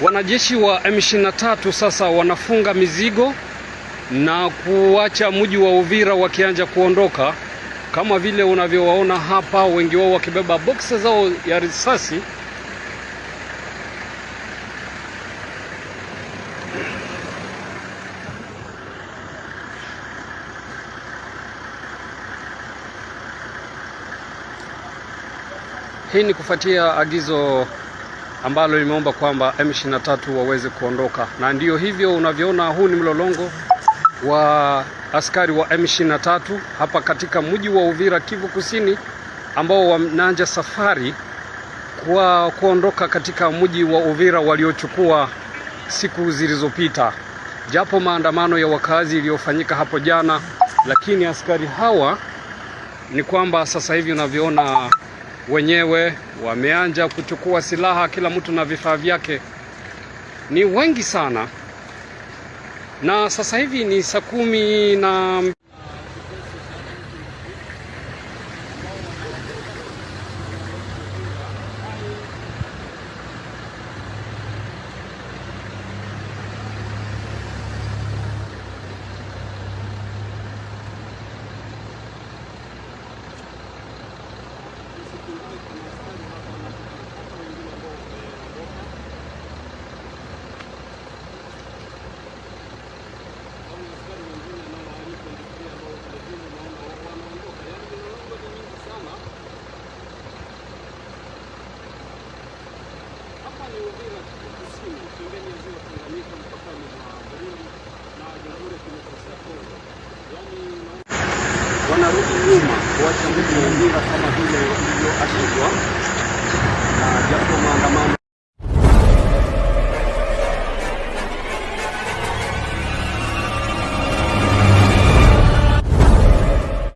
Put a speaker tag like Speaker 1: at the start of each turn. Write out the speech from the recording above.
Speaker 1: Wanajeshi wa M23 sasa wanafunga mizigo na kuacha mji wa Uvira wakianza kuondoka, kama vile unavyowaona hapa, wengi wao wakibeba boksi zao ya risasi. Hii ni kufuatia agizo ambalo limeomba kwamba M23 waweze kuondoka, na ndiyo hivyo unavyoona, huu ni mlolongo wa askari wa M23 hapa katika mji wa Uvira, Kivu Kusini, ambao wanaanza safari kwa kuondoka katika mji wa Uvira waliochukua siku zilizopita. Japo maandamano ya wakazi iliyofanyika hapo jana, lakini askari hawa ni kwamba sasa hivi unavyoona wenyewe wameanza kuchukua silaha, kila mtu na vifaa vyake. Ni wengi sana, na sasa hivi ni saa 10 na wanarudi nyuma kuacha mji wa Uvira kama vile ilivyoashiriwa na japo maandamano